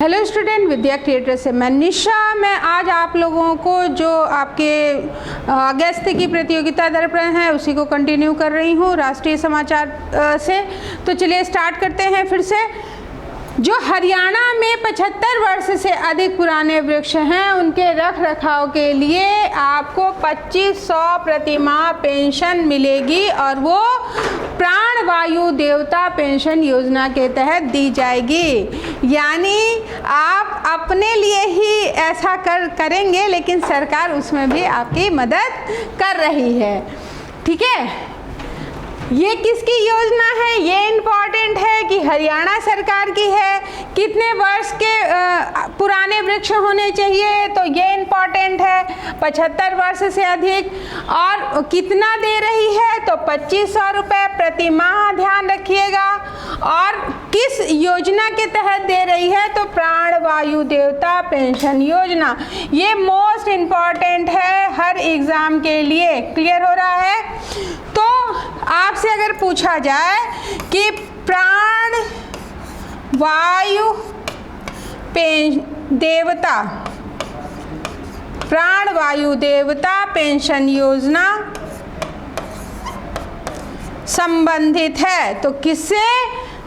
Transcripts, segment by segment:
Hello student, विद्या creator से मैं निशा। मैं आज आप लोगों को जो आपके अगस्त की प्रतियोगिता दर्पण है उसी को कंटिन्यू कर रही हूँ राष्ट्रीय समाचार से। तो चलिए स्टार्ट करते हैं फिर से। जो हरियाणा में 75 वर्ष से अधिक पुराने वृक्ष हैं उनके रख रखाव के लिए आपको 2500 प्रतिमाह पेंशन मिलेगी और वो प्राण वायु देवता पेंशन योजना के तहत दी जाएगी। यानी आप अपने लिए ही ऐसा करेंगे लेकिन सरकार उसमें भी आपकी मदद कर रही है। ठीक है, ये किसकी योजना है? ये इम्पॉर्टेंट है कि हरियाणा सरकार की है। कितने वर्ष के पुराने वृक्ष होने चाहिए? तो ये इम्पॉर्टेंट है, 75 वर्ष से अधिक। और कितना दे रही है? तो 2500 रुपये प्रति माह, ध्यान रखिएगा। और किस योजना के तहत दे रही है? तो प्राण वायु देवता पेंशन योजना। ये मोस्ट इम्पॉर्टेंट है हर एग्ज़ाम के लिए। क्लियर हो रहा है? तो आपसे अगर पूछा जाए कि प्राण वायु देवता पेंशन योजना संबंधित है तो किससे?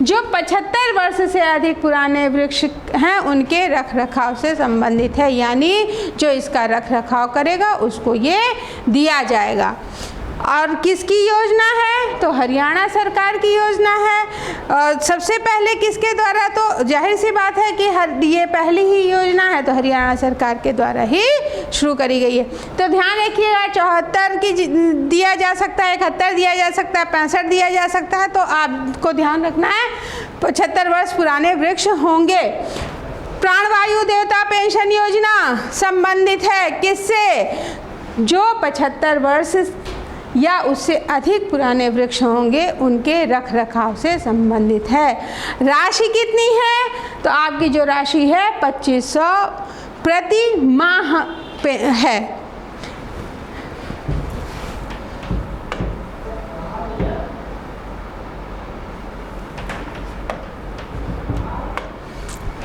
जो 75 वर्ष से अधिक पुराने वृक्ष हैं उनके रख रखाव से संबंधित है। यानी जो इसका रख रखाव करेगा उसको ये दिया जाएगा। और किसकी योजना है? तो हरियाणा सरकार की योजना है। सबसे पहले किसके द्वारा? तो जाहिर सी बात है कि ये पहली ही योजना है तो हरियाणा सरकार के द्वारा ही शुरू करी गई है। तो ध्यान रखिएगा, 74 की दिया जा सकता है, 71 दिया जा सकता है, 65 दिया जा सकता है। तो आपको ध्यान रखना है 75 वर्ष पुराने वृक्ष होंगे। प्राणवायु देवता पेंशन योजना संबंधित है किससे? जो 75 वर्ष या उससे अधिक पुराने वृक्ष होंगे उनके रख रखाव से संबंधित है। राशि कितनी है? तो आपकी जो राशि है 2500 प्रति माह है।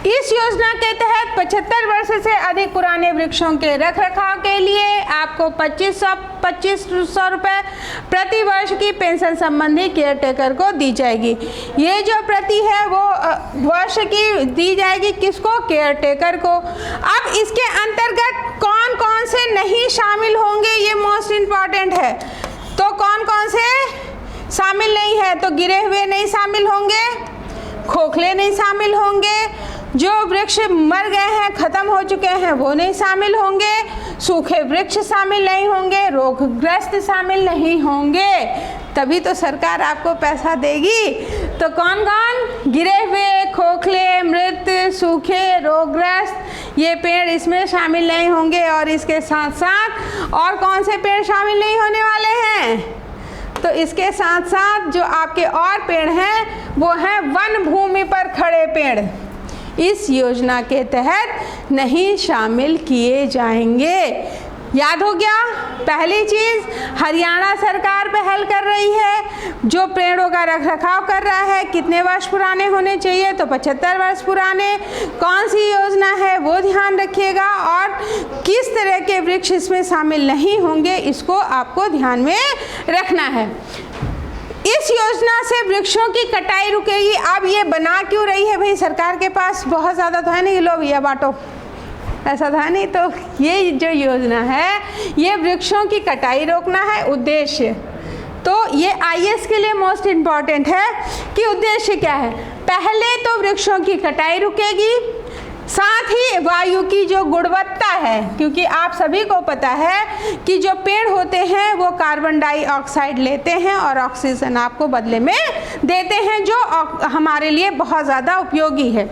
इस योजना के तहत 75 वर्ष से अधिक पुराने वृक्षों के रख रखाव के लिए आपको 2500 रुपये प्रति वर्ष की पेंशन संबंधी केयर टेकर को दी जाएगी। ये जो प्रति है वो वर्ष की दी जाएगी किसको? केयर टेकर को। अब इसके अंतर्गत कौन कौन से नहीं शामिल होंगे ये मोस्ट इम्पॉर्टेंट है। तो कौन कौन से शामिल नहीं है? तो गिरे हुए नहीं शामिल होंगे, खोखले नहीं शामिल होंगे, जो वृक्ष मर गए हैं, खत्म हो चुके हैं वो नहीं शामिल होंगे, सूखे वृक्ष शामिल नहीं होंगे, रोगग्रस्त शामिल नहीं होंगे। तभी तो सरकार आपको पैसा देगी। तो कौन कौन? गिरे हुए, खोखले, मृत, सूखे, रोगग्रस्त ये पेड़ इसमें शामिल नहीं होंगे। और इसके साथ साथ और कौन से पेड़ शामिल नहीं होने वाले हैं? तो इसके साथ साथ जो आपके और पेड़ हैं वो हैं वन भूमि पर खड़े पेड़, इस योजना के तहत नहीं शामिल किए जाएंगे। याद हो गया? पहली चीज़, हरियाणा सरकार पहल कर रही है, जो पेड़ों का रख रखाव कर रहा है। कितने वर्ष पुराने होने चाहिए? तो 75 वर्ष पुराने। कौन सी योजना है वो ध्यान रखिएगा। और किस तरह के वृक्ष इसमें शामिल नहीं होंगे इसको आपको ध्यान में रखना है। इस योजना से वृक्षों की कटाई रुकेगी। अब ये बना क्यों रही है? भाई सरकार के पास बहुत ज़्यादा तो है नहीं, लो भैया बांटो, ऐसा था नहीं। तो ये जो योजना है ये वृक्षों की कटाई रोकना है उद्देश्य। तो ये आईएएस के लिए मोस्ट इम्पॉर्टेंट है कि उद्देश्य क्या है। पहले तो वृक्षों की कटाई रुकेगी, साथ ही वायु की जो गुणवत्ता है, क्योंकि आप सभी को पता है कि जो पेड़ होते हैं वो कार्बन डाइऑक्साइड लेते हैं और ऑक्सीजन आपको बदले में देते हैं, जो हमारे लिए बहुत ज़्यादा उपयोगी है।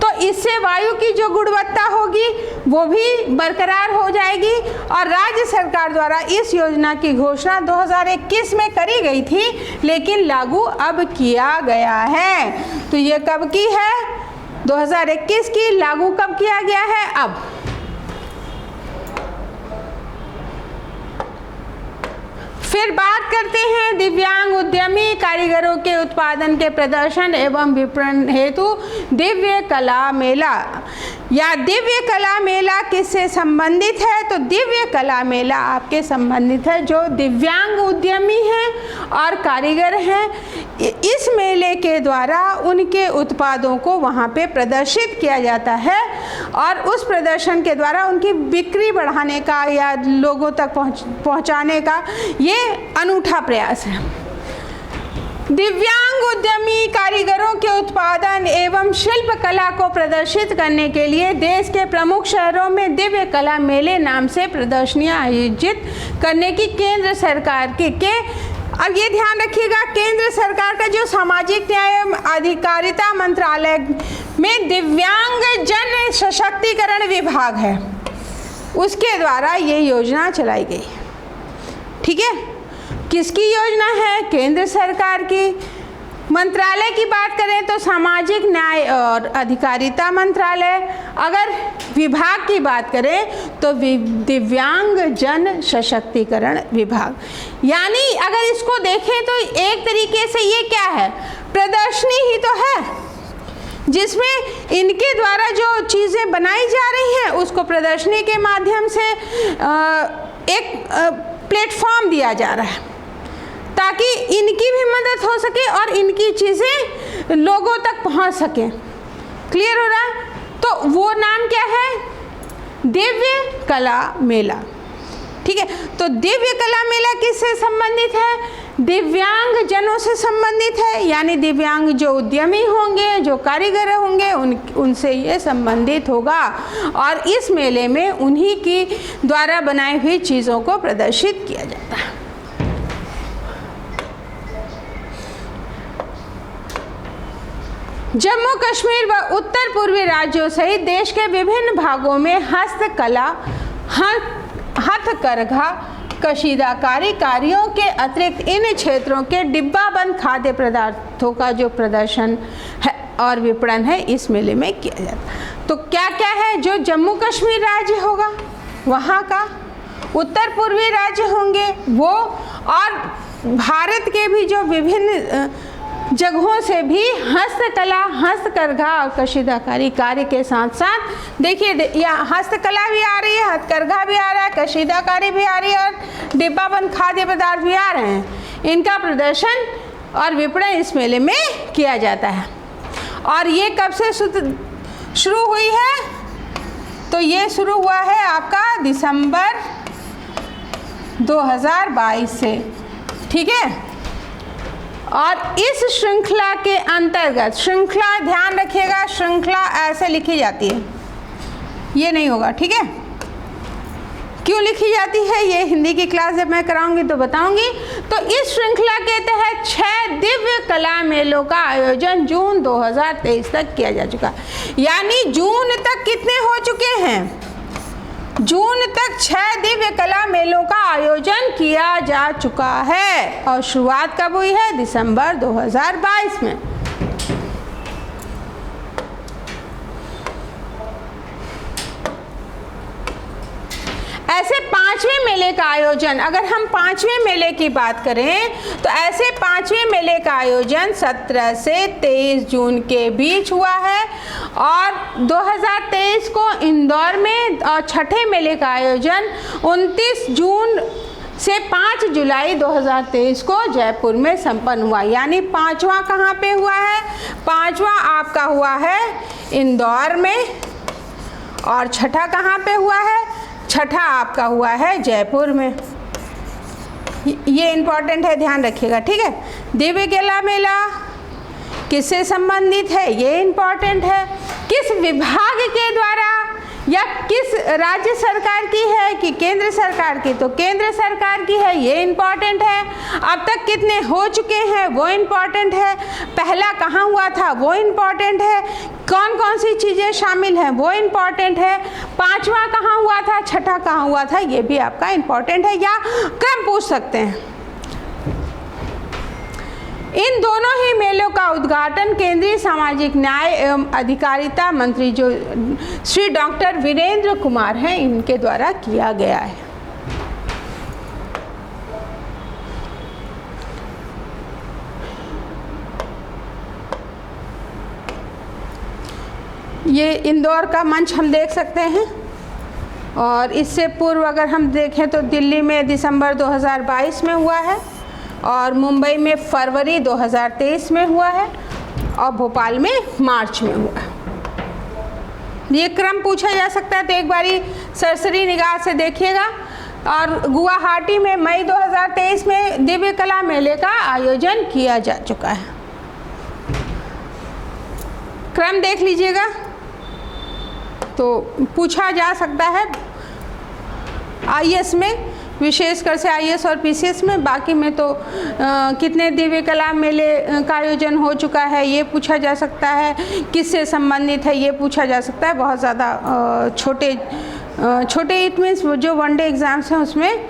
तो इससे वायु की जो गुणवत्ता होगी वो भी बरकरार हो जाएगी। और राज्य सरकार द्वारा इस योजना की घोषणा 2021 में करी गई थी लेकिन लागू अब किया गया है। तो ये कब की है? 2021 की। लागू कब किया गया है? अब फिर बात करते हैं दिव्यांग उद्यमी कारीगरों के उत्पादन के प्रदर्शन एवं विपणन हेतु दिव्य कला मेला या दिव्य कला मेला किससे संबंधित है? तो दिव्य कला मेला आपके संबंधित है जो दिव्यांग उद्यमी हैं और कारीगर हैं। इस मेले के द्वारा उनके उत्पादों को वहाँ पे प्रदर्शित किया जाता है और उस प्रदर्शन के द्वारा उनकी बिक्री बढ़ाने का या लोगों तक पहुँचाने का ये अनूठा प्रयास है। दिव्यांग उद्यमी कारीगरों के उत्पादन एवं शिल्प कला को प्रदर्शित करने के लिए देश के प्रमुख शहरों में दिव्य कला मेले नाम से प्रदर्शनियां आयोजित करने की केंद्र सरकार के अब ये ध्यान रखिएगा, केंद्र सरकार का जो सामाजिक न्याय एवं अधिकारिता मंत्रालय में दिव्यांग जन सशक्तिकरण विभाग है, उसके द्वारा ये योजना चलाई गई। ठीक है, किसकी योजना है? केंद्र सरकार की। मंत्रालय की बात करें तो सामाजिक न्याय और अधिकारिता मंत्रालय। अगर विभाग की बात करें तो दिव्यांग जन सशक्तिकरण विभाग। यानी अगर इसको देखें तो एक तरीके से ये क्या है? प्रदर्शनी ही तो है, जिसमें इनके द्वारा जो चीज़ें बनाई जा रही हैं उसको प्रदर्शनी के माध्यम से एक प्लेटफॉर्म दिया जा रहा है ताकि इनकी भी मदद हो सके और इनकी चीज़ें लोगों तक पहुंच सकें। क्लियर हो रहा है? तो वो नाम क्या है? दिव्य कला मेला। ठीक है, तो दिव्य कला मेला किससे संबंधित है? दिव्यांग जनों से संबंधित है, यानी दिव्यांग जो उद्यमी होंगे, जो कारीगर होंगे, उनसे ये संबंधित होगा और इस मेले में उन्हीं की द्वारा बनाई हुई चीज़ों को प्रदर्शित किया जाता है। जम्मू कश्मीर व उत्तर पूर्वी राज्यों सहित देश के विभिन्न भागों में हस्तकला, हथकरघा, कशीदाकारी कार्यों के अतिरिक्त इन क्षेत्रों के डिब्बाबंद खाद्य पदार्थों का जो प्रदर्शन है और विपणन है इस मेले में किया जाता है। तो क्या क्या है? जो जम्मू कश्मीर राज्य होगा वहाँ का, उत्तर पूर्वी राज्य होंगे वो, और भारत के भी जो विभिन्न जगहों से भी हस्तकला, हस्तकरघा और कशीदाकारी कार्य के साथ साथ देखिए यहाँ हस्तकला भी आ रही है, हथकरघा भी आ रहा है, कशीदाकारी भी आ रही है और डिब्बाबंद खाद्य पदार्थ भी आ रहे हैं। इनका प्रदर्शन और विपणन इस मेले में किया जाता है। और ये कब से शुरू हुई है? तो ये शुरू हुआ है आपका दिसंबर 2022 से। ठीक है, और इस श्रृंखला के अंतर्गत, श्रृंखला ध्यान रखिएगा, श्रृंखला ऐसे लिखी जाती है, ये नहीं होगा। ठीक है, क्यों लिखी जाती है ये हिंदी की क्लास जब मैं कराऊंगी तो बताऊंगी। तो इस श्रृंखला के तहत 6 दिव्य कला मेलों का आयोजन जून 2023 तक किया जा चुका है। यानी जून तक कितने हो चुके हैं? जून तक 6 दिव्य कला मेलों का आयोजन किया जा चुका है और शुरुआत कब हुई है? दिसंबर 2022 में। ऐसे 5वें मेले का आयोजन, अगर हम 5वें मेले की बात करें तो ऐसे 5वें मेले का आयोजन 17 से 23 जून के बीच हुआ है और 2023 को इंदौर में, और छठे मेले का आयोजन 29 जून से 5 जुलाई 2023 को जयपुर में संपन्न हुआ। यानी 5वां कहाँ पे हुआ है? 5वां आपका हुआ है इंदौर में और छठा कहाँ पे हुआ है? छठा आपका हुआ है जयपुर में। ये इम्पॉर्टेंट है, ध्यान रखिएगा। ठीक है, दिव्य कला मेला किससे संबंधित है ये इम्पॉर्टेंट है, किस विभाग के द्वारा या किस राज्य सरकार की है कि केंद्र सरकार की, तो केंद्र सरकार की है, ये इम्पॉर्टेंट है। अब तक कितने हो चुके हैं वो इम्पॉर्टेंट है, पहला कहाँ हुआ था वो इम्पॉर्टेंट है, कौन कौन सी चीज़ें शामिल हैं वो इम्पॉर्टेंट है, 5वां कहाँ हुआ था, छठा कहाँ हुआ था, ये भी आपका इम्पॉर्टेंट है या क्रम पूछ सकते हैं। इन दोनों ही मेलों का उद्घाटन केंद्रीय सामाजिक न्याय एवं अधिकारिता मंत्री जो श्री डॉक्टर वीरेंद्र कुमार हैं, इनके द्वारा किया गया है। ये इंदौर का मंच हम देख सकते हैं, और इससे पूर्व अगर हम देखें तो दिल्ली में दिसंबर 2022 में हुआ है, और मुंबई में फरवरी 2023 में हुआ है, और भोपाल में मार्च में हुआ है। ये क्रम पूछा जा सकता है, तो एक बारी सरसरी निगाह से देखिएगा। और गुवाहाटी में मई 2023 में दिव्य कला मेले का आयोजन किया जा चुका है। क्रम देख लीजिएगा, तो पूछा जा सकता है आईएएस में, विशेषकर से आईएएस और पीसीएस में। बाकी में तो कितने दिव्य कला मेले का आयोजन हो चुका है ये पूछा जा सकता है, किससे संबंधित है ये पूछा जा सकता है। बहुत ज़्यादा छोटे इट मीन्स जो वनडे एग्ज़ाम्स हैं उसमें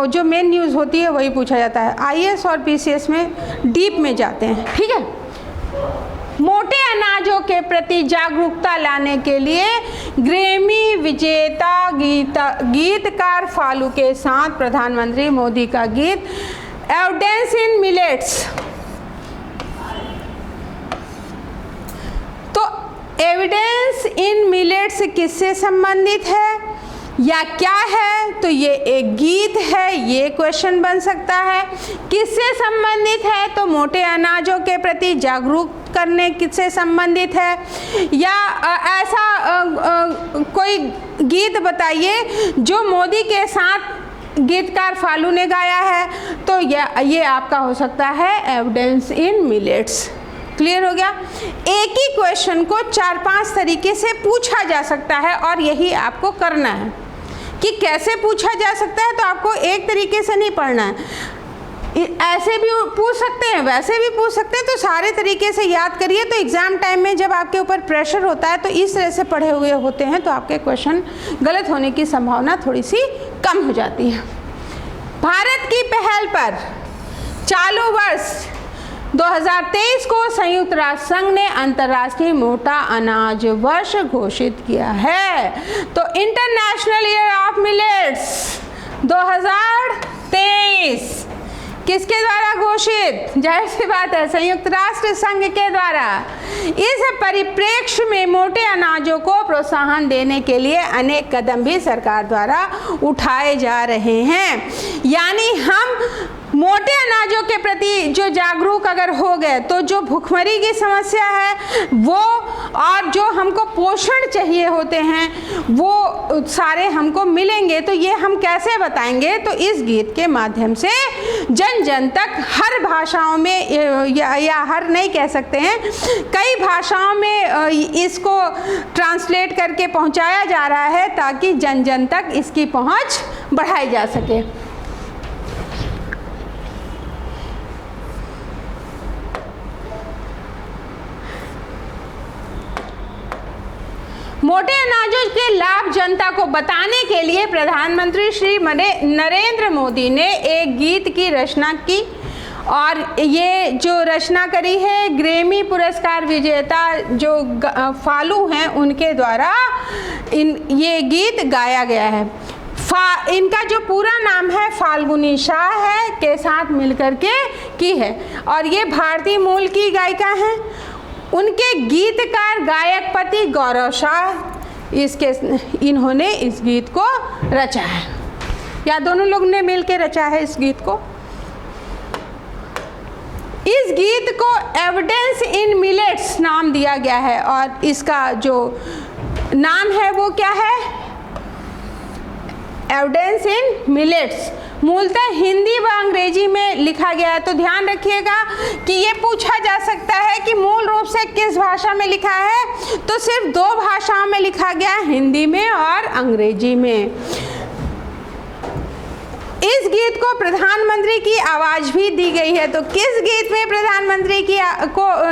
जो मेन न्यूज़ होती है वही पूछा जाता है। आईएएस और पीसीएस में डीप में जाते हैं, ठीक है। मोटे अनाजों के प्रति जागरूकता लाने के लिए ग्रैमी विजेता गीतकार फालू के साथ प्रधानमंत्री मोदी का गीत एविडेंस इन मिलेट्स। तो एविडेंस इन मिलेट्स किससे संबंधित है या क्या है? तो ये एक गीत है, ये क्वेश्चन बन सकता है। किससे संबंधित है? तो मोटे अनाजों के प्रति जागरूक करने किससे संबंधित है, या ऐसा कोई गीत बताइए जो मोदी के साथ गीतकार फालू ने गाया है। तो ये आपका हो सकता है एविडेंस इन मिलेट्स। क्लियर हो गया? एक ही क्वेश्चन को 4-5 तरीके से पूछा जा सकता है, और यही आपको करना है कि कैसे पूछा जा सकता है। तो आपको एक तरीके से नहीं पढ़ना है, ऐसे भी पूछ सकते हैं, वैसे भी पूछ सकते हैं, तो सारे तरीके से याद करिए। तो एग्ज़ाम टाइम में जब आपके ऊपर प्रेशर होता है तो इस तरह से पढ़े हुए होते हैं, तो आपके क्वेश्चन गलत होने की संभावना थोड़ी सी कम हो जाती है। भारत की पहल पर चालू वर्ष 2023 को संयुक्त राष्ट्र संघ ने अंतर्राष्ट्रीय मोटा अनाज वर्ष घोषित किया है। तो इंटरनेशनल ईयर ऑफ मिलेट्स 2023 किसके द्वारा घोषित? जाहिर सी बात है, संयुक्त राष्ट्र संघ के द्वारा। इस परिप्रेक्ष्य में मोटे अनाजों को प्रोत्साहन देने के लिए अनेक कदम भी सरकार द्वारा उठाए जा रहे हैं। यानी हम मोटे अनाजों के प्रति जो जागरूक अगर हो गए तो जो भूखमरी की समस्या है वो, और जो हमको पोषण चाहिए होते हैं वो सारे हमको मिलेंगे। तो ये हम कैसे बताएंगे? तो इस गीत के माध्यम से जन जन तक हर भाषाओं में, या हर नहीं कह सकते हैं, कई भाषाओं में इसको ट्रांसलेट करके पहुंचाया जा रहा है, ताकि जन जन तक इसकी पहुंच बढ़ाई जा सके। मोटे अनाजों के लाभ जनता को बताने के लिए प्रधानमंत्री श्री नरेंद्र मोदी ने एक गीत की रचना की, और ये जो रचना करी है ग्रैमी पुरस्कार विजेता जो फालू हैं उनके द्वारा ये गीत गाया गया है। इनका जो पूरा नाम है फाल्गुनी शाह है के साथ मिलकर के की है, और ये भारतीय मूल की गायिका हैं। उनके गीतकार गायकपति गौरव शाह इन्होंने इस गीत को रचा है, या दोनों लोग ने मिलकर रचा है इस गीत को। इस गीत को एविडेंस इन मिलेट्स नाम दिया गया है, और इसका जो नाम है वो क्या है? Evidence in millets. मूलतः हिंदी व अंग्रेजी में लिखा गया है। तो ध्यान रखिएगा कि ये पूछा जा सकता है कि मूल रूप से किस भाषा में लिखा है। तो सिर्फ 2 भाषाओं में लिखा गया, हिंदी में और अंग्रेजी में। इस गीत को प्रधानमंत्री की आवाज भी दी गई है। तो किस गीत में प्रधानमंत्री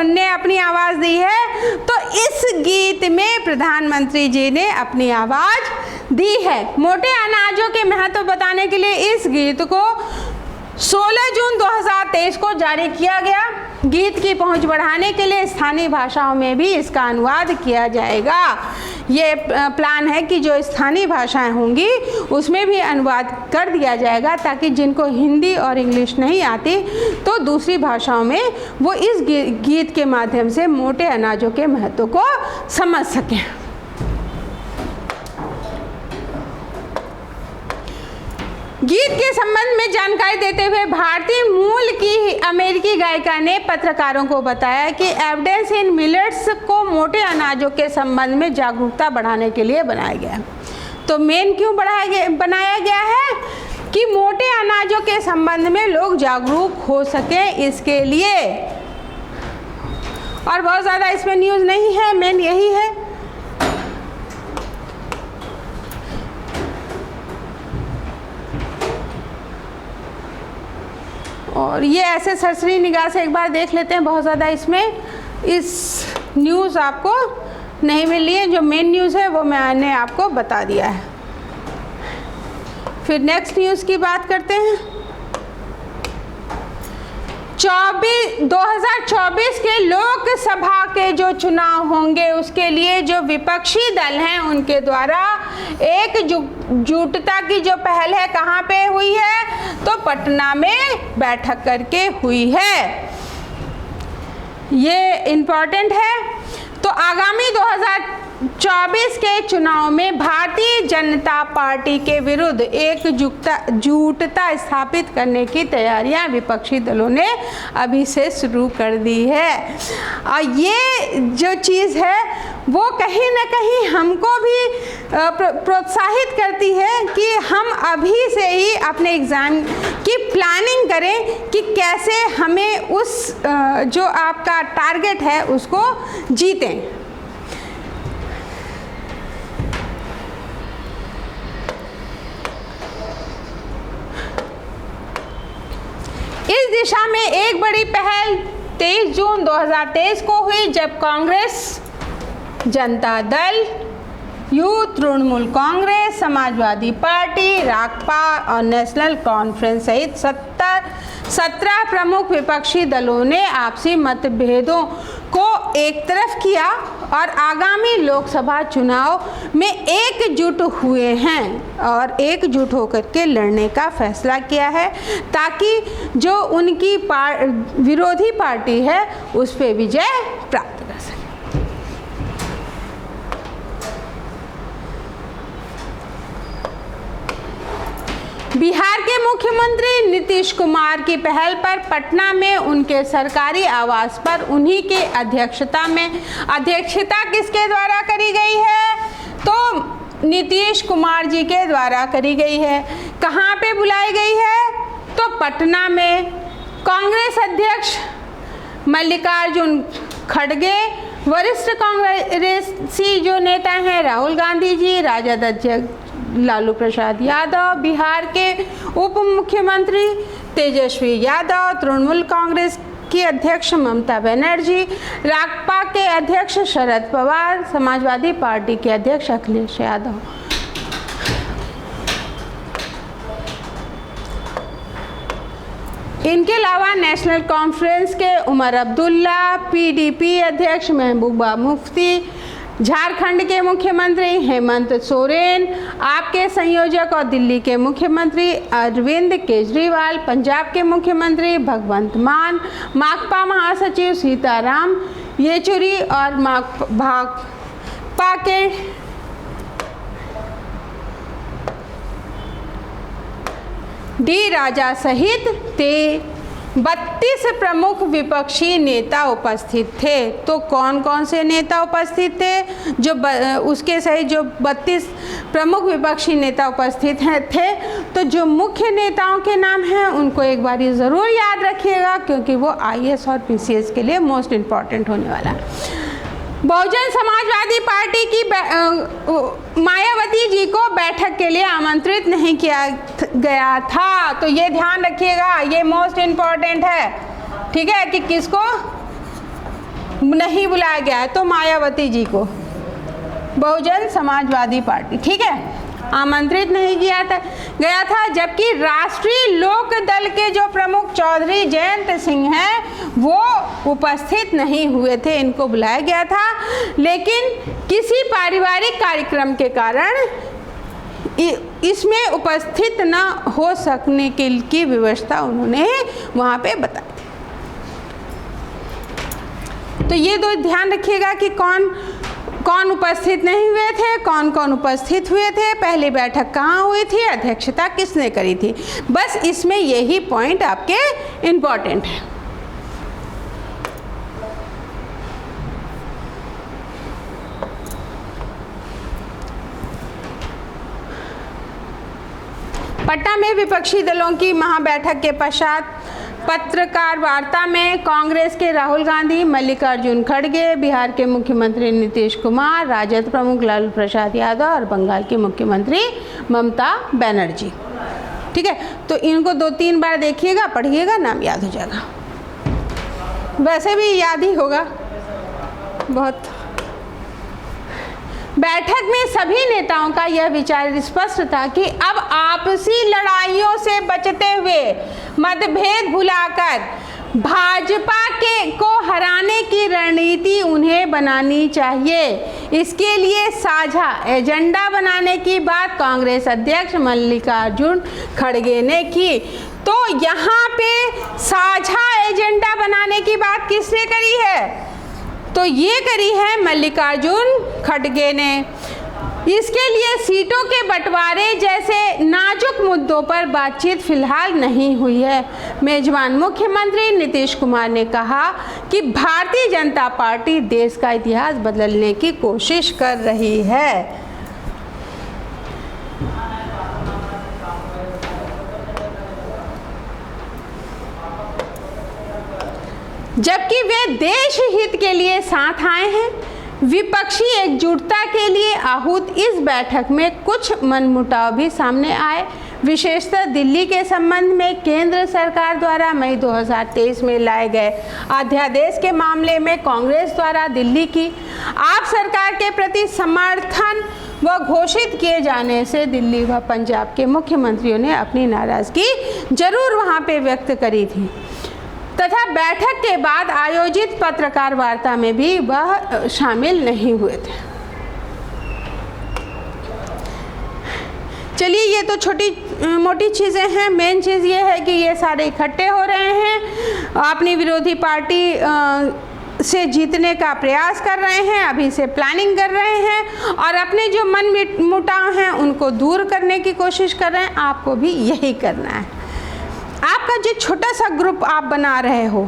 ने अपनी आवाज दी है? तो इस गीत में प्रधानमंत्री जी ने अपनी आवाज दी है। मोटे अनाजों के महत्व बताने के लिए इस गीत को 16 जून 2023 को जारी किया गया। गीत की पहुंच बढ़ाने के लिए स्थानीय भाषाओं में भी इसका अनुवाद किया जाएगा। ये प्लान है कि जो स्थानीय भाषाएं होंगी उसमें भी अनुवाद कर दिया जाएगा, ताकि जिनको हिंदी और इंग्लिश नहीं आती तो दूसरी भाषाओं में वो इस गीत के माध्यम से मोटे अनाजों के महत्व को समझ सकें। गीत के संबंध में जानकारी देते हुए भारतीय मूल की अमेरिकी गायिका ने पत्रकारों को बताया कि एविडेंस इन मिलेट्स को मोटे अनाजों के संबंध में जागरूकता बढ़ाने के लिए बनाया गया। तो मेन क्यों बनाया गया है कि मोटे अनाजों के संबंध में लोग जागरूक हो सकें, इसके लिए। और बहुत ज़्यादा इसमें न्यूज़ नहीं है, मेन यही है। और ये ऐसे सरसरी निगाह से एक बार देख लेते हैं, बहुत ज़्यादा इसमें इस न्यूज़ आपको नहीं मिली है। जो मेन न्यूज़ है वो मैंने आपको बता दिया है। फिर नेक्स्ट न्यूज़ की बात करते हैं। 2024 के लोकसभा के जो चुनाव होंगे उसके लिए जो विपक्षी दल हैं उनके द्वारा एकजुटता की जो पहल है कहाँ पे हुई है, तो पटना में बैठक करके हुई है। ये इम्पॉर्टेंट है। तो आगामी 2024 के चुनाव में भारतीय जनता पार्टी के विरुद्ध एकजुटता स्थापित करने की तैयारियां विपक्षी दलों ने अभी से शुरू कर दी है। और ये जो चीज़ है वो कहीं ना कहीं हमको भी प्रोत्साहित करती है कि हम अभी से ही अपने एग्ज़ाम की प्लानिंग करें कि कैसे हमें उस जो आपका टारगेट है उसको जीतें। इस दिशा में एक बड़ी पहल 23 जून 2023 को हुई, जब कांग्रेस, जनता दल, यूथ तृणमूल कांग्रेस, समाजवादी पार्टी, राकपा और नेशनल कॉन्फ्रेंस सहित 17 प्रमुख विपक्षी दलों ने आपसी मतभेदों को एक तरफ किया और आगामी लोकसभा चुनाव में एकजुट हुए हैं और एकजुट होकर के लड़ने का फैसला किया है, ताकि जो उनकी विरोधी पार्टी है उस पर विजय प्राप्त कर सके। बिहार के मुख्यमंत्री नीतीश कुमार की पहल पर पटना में उनके सरकारी आवास पर उन्हीं के अध्यक्षता किसके द्वारा करी गई है, तो नीतीश कुमार जी के द्वारा करी गई है। कहाँ पे बुलाई गई है, तो पटना में। कांग्रेस अध्यक्ष मल्लिकार्जुन खड़गे, वरिष्ठ कांग्रेसी जो नेता हैं राहुल गांधी जी, राजद अध्यक्ष लालू प्रसाद यादव, बिहार के उप मुख्यमंत्री तेजस्वी यादव, तृणमूल कांग्रेस की अध्यक्ष ममता बनर्जी, राकपा के अध्यक्ष शरद पवार, समाजवादी पार्टी के अध्यक्ष अखिलेश यादव। इनके अलावा नेशनल कॉन्फ्रेंस के उमर अब्दुल्ला, पीडीपी अध्यक्ष महबूबा मुफ्ती, झारखंड के मुख्यमंत्री हेमंत सोरेन, आपके संयोजक और दिल्ली के मुख्यमंत्री अरविंद केजरीवाल, पंजाब के मुख्यमंत्री भगवंत मान, माकपा महासचिव सीताराम येचुरी और भाकपा के डी राजा सहित 32 प्रमुख विपक्षी नेता उपस्थित थे। तो कौन कौन से नेता उपस्थित थे, जो उसके सहित जो 32 प्रमुख विपक्षी नेता उपस्थित थे, तो जो मुख्य नेताओं के नाम हैं उनको एक बार ये ज़रूर याद रखिएगा, क्योंकि वो आईएएस और पीसीएस के लिए मोस्ट इम्पॉर्टेंट होने वाला है। बहुजन समाजवादी पार्टी की मायावती जी को बैठक के लिए आमंत्रित नहीं किया गया था, तो ये ध्यान रखिएगा, ये मोस्ट इम्पॉर्टेंट है। ठीक है, कि किसको नहीं बुलाया गया है, तो मायावती जी को, बहुजन समाजवादी पार्टी। ठीक है, आमंत्रित नहीं गया था, जबकि राष्ट्रीय लोक दल के जो प्रमुख चौधरी जयंत सिंह हैं वो उपस्थित नहीं हुए थे। इनको बुलाया गया था, लेकिन किसी पारिवारिक कार्यक्रम के कारण इसमें उपस्थित न हो सकने की व्यवस्था उन्होंने वहाँ पे बताई थी। तो ये दो ध्यान रखिएगा कि कौन कौन उपस्थित नहीं हुए थे, कौन कौन उपस्थित हुए थे, पहली बैठक कहाँ हुई थी, अध्यक्षता किसने करी थी। बस इसमें यही पॉइंट आपके इम्पोर्टेंट है। पटना में विपक्षी दलों की महाबैठक के पश्चात पत्रकार वार्ता में कांग्रेस के राहुल गांधी, मल्लिकार्जुन खड़गे, बिहार के मुख्यमंत्री नीतीश कुमार, राजद प्रमुख लालू प्रसाद यादव और बंगाल की मुख्यमंत्री ममता बनर्जी। ठीक है, तो इनको 2-3 बार देखिएगा, पढ़िएगा, नाम याद हो जाएगा। वैसे भी याद ही होगा बहुत। बैठक में सभी नेताओं का यह विचार स्पष्ट था कि अब आपसी लड़ाइयों से बचते हुए मतभेद भुलाकर भाजपा को हराने की रणनीति उन्हें बनानी चाहिए। इसके लिए साझा एजेंडा बनाने की बात कांग्रेस अध्यक्ष मल्लिकार्जुन खड़गे ने की। तो यहाँ पे साझा एजेंडा बनाने की बात किसने करी है? तो ये करी है मल्लिकार्जुन खड़गे ने। इसके लिए सीटों के बंटवारे जैसे नाजुक मुद्दों पर बातचीत फिलहाल नहीं हुई है। मेजबान मुख्यमंत्री नीतीश कुमार ने कहा कि भारतीय जनता पार्टी देश का इतिहास बदलने की कोशिश कर रही है। जबकि वे देश हित के लिए साथ आए हैं। विपक्षी एकजुटता के लिए आहूत इस बैठक में कुछ मनमुटाव भी सामने आए, विशेषतः दिल्ली के संबंध में केंद्र सरकार द्वारा मई 2023 में लाए गए अध्यादेश के मामले में कांग्रेस द्वारा दिल्ली की आप सरकार के प्रति समर्थन व घोषित किए जाने से दिल्ली व पंजाब के मुख्यमंत्रियों ने अपनी नाराजगी जरूर वहां पे व्यक्त करी थी तथा बैठक के बाद आयोजित पत्रकार वार्ता में भी वह शामिल नहीं हुए थे। चलिए, ये तो छोटी मोटी चीज़ें हैं। मेन चीज़ ये है कि ये सारे इकट्ठे हो रहे हैं, अपनी विरोधी पार्टी से जीतने का प्रयास कर रहे हैं, अभी से प्लानिंग कर रहे हैं और अपने जो मन मुटाव हैं उनको दूर करने की कोशिश कर रहे हैं। आपको भी यही करना है। आपका जो छोटा सा ग्रुप आप बना रहे हो,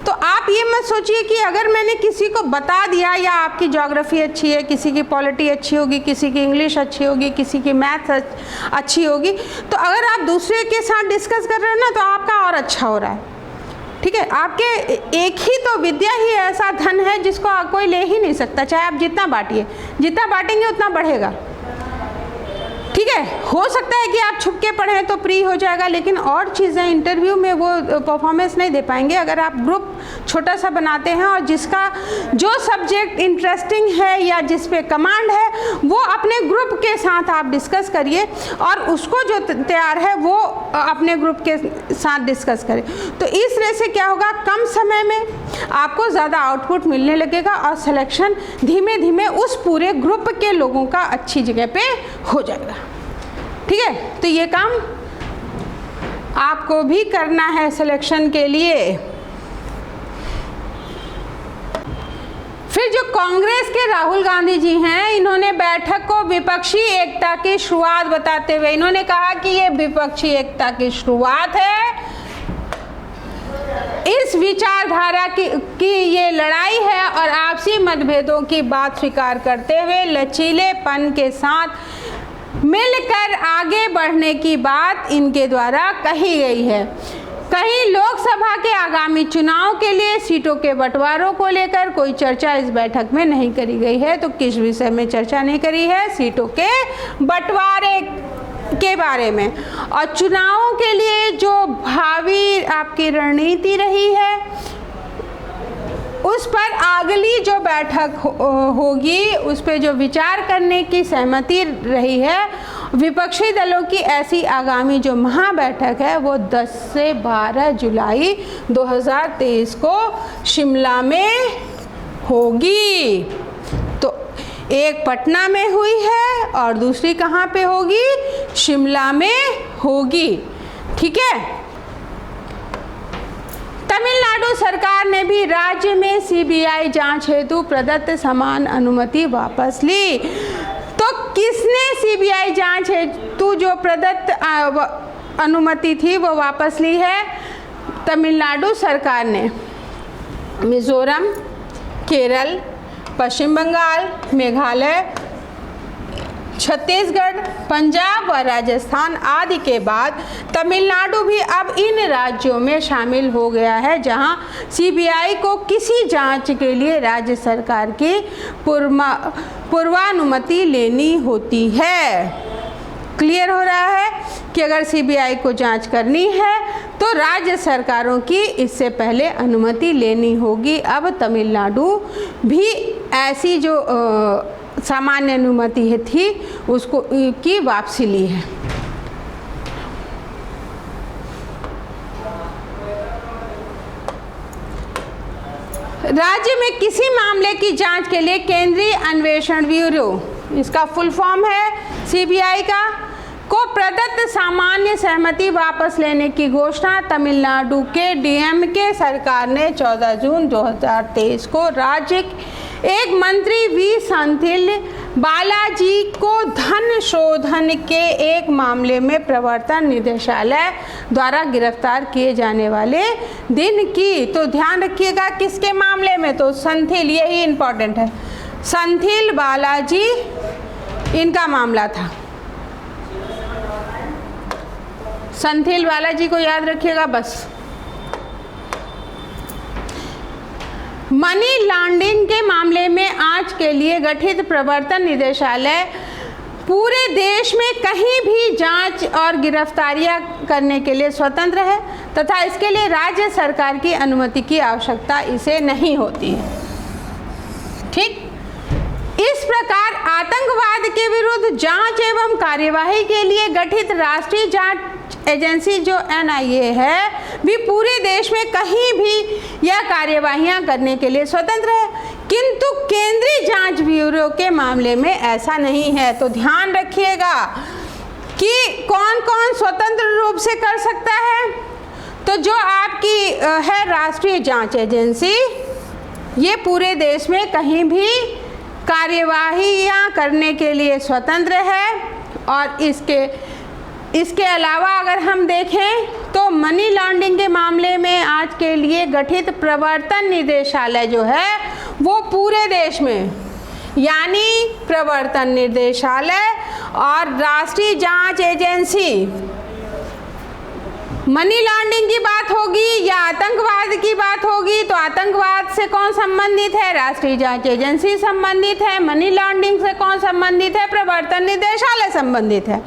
तो आप ये मत सोचिए कि अगर मैंने किसी को बता दिया, या आपकी ज्योग्राफी अच्छी है, किसी की पॉलिटी अच्छी होगी, किसी की इंग्लिश अच्छी होगी, किसी की मैथ अच्छी होगी, तो अगर आप दूसरे के साथ डिस्कस कर रहे हैं ना, तो आपका और अच्छा हो रहा है। ठीक है, आपके एक ही तो विद्या ही ऐसा धन है जिसको कोई ले ही नहीं सकता, चाहे आप जितना बांटिए, जितना बांटेंगे उतना बढ़ेगा। ठीक है, हो सकता है कि आप छुप के पढ़ें तो प्री हो जाएगा, लेकिन और चीज़ें इंटरव्यू में वो परफॉर्मेंस नहीं दे पाएंगे। अगर आप ग्रुप छोटा सा बनाते हैं और जिसका जो सब्जेक्ट इंटरेस्टिंग है या जिस पे कमांड है, वो अपने ग्रुप के साथ आप डिस्कस करिए और उसको जो तैयार है वो अपने ग्रुप के साथ डिस्कस करें। तो इस तरह से क्या होगा, कम समय में आपको ज़्यादा आउटपुट मिलने लगेगा और सिलेक्शन धीमे धीमे उस पूरे ग्रुप के लोगों का अच्छी जगह पे हो जाएगा। ठीक है, तो ये काम आपको भी करना है सिलेक्शन के लिए। फिर जो कांग्रेस के राहुल गांधी जी हैं, इन्होंने बैठक को विपक्षी एकता की शुरुआत बताते हुए इन्होंने कहा कि ये विपक्षी एकता की शुरुआत है, इस विचारधारा की ये लड़ाई है और आपसी मतभेदों की बात स्वीकार करते हुए लचीलेपन के साथ मिलकर आगे बढ़ने की बात इनके द्वारा कही गई है। कहीं लोकसभा के आगामी चुनाव के लिए सीटों के बंटवारों को लेकर कोई चर्चा इस बैठक में नहीं करी गई है। तो किस विषय में चर्चा नहीं करी है? सीटों के बंटवारे के बारे में और चुनावों के लिए जो भावी आपकी रणनीति रही है उस पर अगली जो बैठक होगी उस पर जो विचार करने की सहमति रही है विपक्षी दलों की ऐसी आगामी जो महाबैठक है वो 10 से 12 जुलाई 2023 को शिमला में होगी। तो एक पटना में हुई है और दूसरी कहाँ पे होगी? शिमला में होगी। ठीक है। तमिलनाडु सरकार ने भी राज्य में सीबीआई जांच हेतु प्रदत्त समान अनुमति वापस ली। तो किसने सीबीआई जांच हेतु जो प्रदत्त अनुमति थी वो वापस ली है? तमिलनाडु सरकार ने। मिजोरम, केरल, पश्चिम बंगाल, मेघालय, छत्तीसगढ़, पंजाब व राजस्थान आदि के बाद तमिलनाडु भी अब इन राज्यों में शामिल हो गया है जहां सीबीआई को किसी जांच के लिए राज्य सरकार की पूर्वानुमति लेनी होती है। क्लियर हो रहा है कि अगर सीबीआई को जांच करनी है तो राज्य सरकारों की इससे पहले अनुमति लेनी होगी। अब तमिलनाडु भी ऐसी जो सामान्य अनुमति थी उसको की वापसी ली है। राज्य में किसी मामले की जांच के लिए केंद्रीय अन्वेषण ब्यूरो, इसका फुल फॉर्म है सीबीआई का, को प्रदत्त सामान्य सहमति वापस लेने की घोषणा तमिलनाडु के डीएमके सरकार ने 14 जून 2023 को राज्य एक मंत्री वी सेंथिल बालाजी को धन शोधन के एक मामले में प्रवर्तन निदेशालय द्वारा गिरफ्तार किए जाने वाले दिन की। तो ध्यान रखिएगा किसके मामले में? तो सेंथिल, यही इंपॉर्टेंट है, सेंथिल बालाजी इनका मामला था। सेंथिल बालाजी को याद रखिएगा बस। मनी लॉन्ड्रिंग के मामले में आज के लिए गठित प्रवर्तन निदेशालय पूरे देश में कहीं भी जांच और गिरफ्तारियां करने के लिए स्वतंत्र है तथा इसके लिए राज्य सरकार की अनुमति की आवश्यकता इसे नहीं होती है। ठीक। इस प्रकार आतंकवाद के विरुद्ध जांच एवं कार्यवाही के लिए गठित राष्ट्रीय जांच एजेंसी जो एनआईए है भी पूरे देश में कहीं भी यह कार्यवाहियां करने के लिए स्वतंत्र है, किंतु केंद्रीय जांच ब्यूरो के मामले में ऐसा नहीं है। तो ध्यान रखिएगा कि कौन कौन स्वतंत्र रूप से कर सकता है। तो जो आपकी है राष्ट्रीय जांच एजेंसी, ये पूरे देश में कहीं भी कार्यवाहियां करने के लिए स्वतंत्र है। और इसके अलावा अगर हम देखें तो मनी लॉन्ड्रिंग के मामले में आज के लिए गठित प्रवर्तन निदेशालय जो है वो पूरे देश में, यानी प्रवर्तन निदेशालय और राष्ट्रीय जांच एजेंसी, मनी लॉन्ड्रिंग की बात होगी या आतंकवाद की बात होगी तो आतंकवाद से कौन संबंधित है? राष्ट्रीय जांच एजेंसी संबंधित है। मनी लॉन्ड्रिंग से कौन संबंधित है? प्रवर्तन निदेशालय संबंधित है।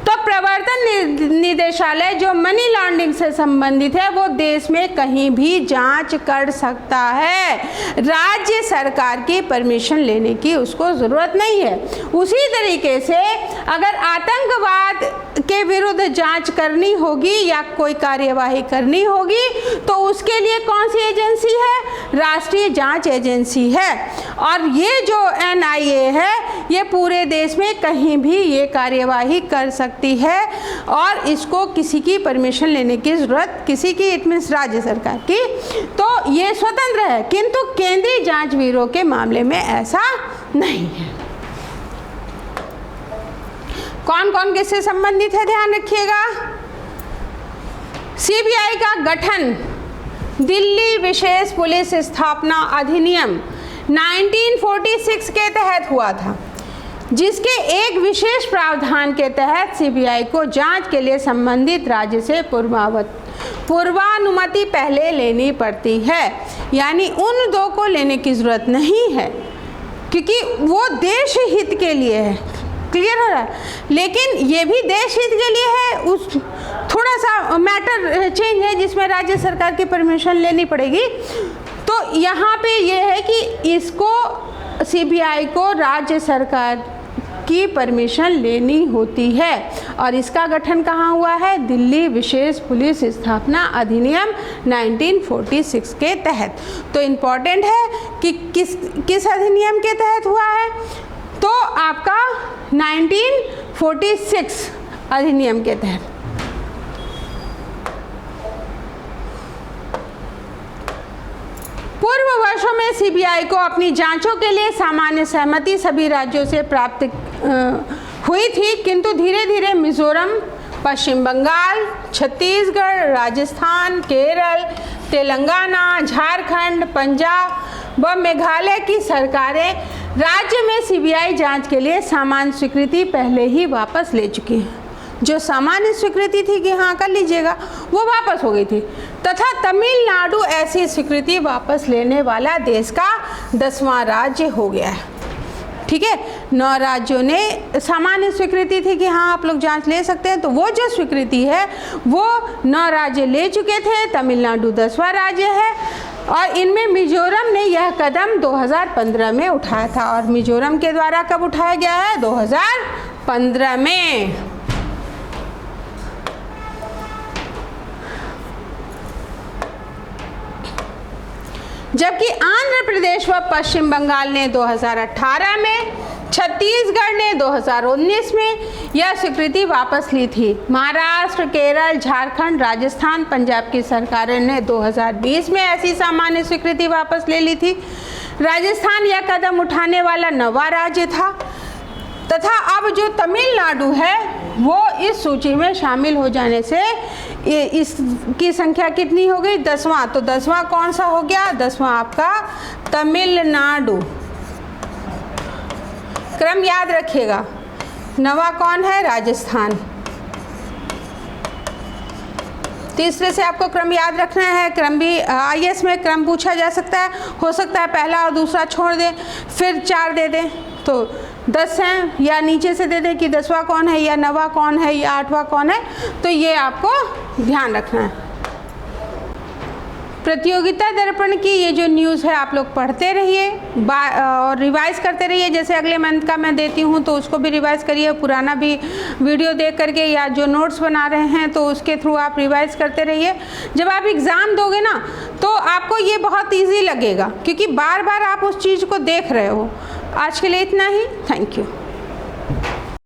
तो प्रवर्तन निदेशालय जो मनी लॉन्ड्रिंग से संबंधित है वो देश में कहीं भी जांच कर सकता है, राज्य सरकार की परमिशन लेने की उसको ज़रूरत नहीं है। उसी तरीके से अगर आतंकवाद के विरुद्ध जांच करनी होगी या कोई कार्यवाही करनी होगी तो उसके लिए कौन सी एजेंसी है? राष्ट्रीय जांच एजेंसी है। और ये जो एनआईए है ये पूरे देश में कहीं भी ये कार्यवाही कर सकती है और इसको किसी की परमिशन लेने की ज़रूरत, किसी की, इट मीन्स राज्य सरकार की, तो ये स्वतंत्र है। किंतु केंद्रीय जांच ब्यूरो के मामले में ऐसा नहीं है। कौन कौन किससे संबंधित है ध्यान रखिएगा। सीबीआई का गठन दिल्ली विशेष पुलिस स्थापना अधिनियम 1946 के तहत हुआ था, जिसके एक विशेष प्रावधान के तहत सीबीआई को जांच के लिए संबंधित राज्य से पूर्वानुमति पहले लेनी पड़ती है। यानी उन दो को लेने की ज़रूरत नहीं है क्योंकि वो देश हित के लिए है। क्लियर हो रहा है? लेकिन ये भी देश हित के लिए है, उस थोड़ा सा मैटर चेंज है जिसमें राज्य सरकार की परमिशन लेनी पड़ेगी। तो यहाँ पे ये है कि इसको सीबीआई को राज्य सरकार की परमिशन लेनी होती है। और इसका गठन कहाँ हुआ है? दिल्ली विशेष पुलिस स्थापना अधिनियम 1946 के तहत। तो इम्पॉर्टेंट है कि किस अधिनियम के तहत हुआ है? तो आपका 1946 अधिनियम के तहत। पूर्व वर्षों में सीबीआई को अपनी जांचों के लिए सामान्य सहमति सभी राज्यों से प्राप्त हुई थी, किंतु धीरे धीरे मिजोरम, पश्चिम बंगाल, छत्तीसगढ़, राजस्थान, केरल, तेलंगाना, झारखंड, पंजाब व मेघालय की सरकारें राज्य में सीबीआई जांच के लिए सामान्य स्वीकृति पहले ही वापस ले चुकी हैं। जो सामान्य स्वीकृति थी कि हाँ कर लीजिएगा, वो वापस हो गई थी, तथा तमिलनाडु ऐसी स्वीकृति वापस लेने वाला देश का 10वां राज्य हो गया है। ठीक है, 9 राज्यों ने सामान्य स्वीकृति थी कि हाँ आप लोग जांच ले सकते हैं, तो वो जो स्वीकृति है वो 9 राज्य ले चुके थे। तमिलनाडु 10वां राज्य है और इनमें मिजोरम ने यह कदम 2015 में उठाया था। और मिजोरम के द्वारा कब उठाया गया है? 2015 में। जबकि आंध्र प्रदेश व पश्चिम बंगाल ने 2018 में, छत्तीसगढ़ ने 2019 में यह स्वीकृति वापस ली थी। महाराष्ट्र, केरल, झारखंड, राजस्थान, पंजाब की सरकारों ने 2020 में ऐसी सामान्य स्वीकृति वापस ले ली थी। राजस्थान यह कदम उठाने वाला 9वां राज्य था, तथा अब जो तमिलनाडु है वो इस सूची में शामिल हो जाने से इसकी संख्या कितनी हो गई? 10वां। तो 10वां कौन सा हो गया? 10वां आपका तमिलनाडु। क्रम याद रखिएगा। 9वां कौन है? राजस्थान। तीसरे से आपको क्रम याद रखना है। क्रम भी आईएएस में क्रम पूछा जा सकता है, हो सकता है पहला और दूसरा छोड़ दें, फिर 4 दे दें, तो 10 हैं, या नीचे से दे दें कि 10वां कौन है, या 9वां कौन है, या 8वां कौन है। तो ये आपको ध्यान रखना है। प्रतियोगिता दर्पण की ये जो न्यूज़ है आप लोग पढ़ते रहिए और रिवाइज़ करते रहिए। जैसे अगले मंथ का मैं देती हूँ तो उसको भी रिवाइज़ करिए, पुराना भी वीडियो देख करके, या जो नोट्स बना रहे हैं तो उसके थ्रू आप रिवाइज़ करते रहिए। जब आप एग्ज़ाम दोगे ना तो आपको ये बहुत ईजी लगेगा, क्योंकि बार बार आप उस चीज़ को देख रहे हो। आज के लिए इतना ही। Thank you.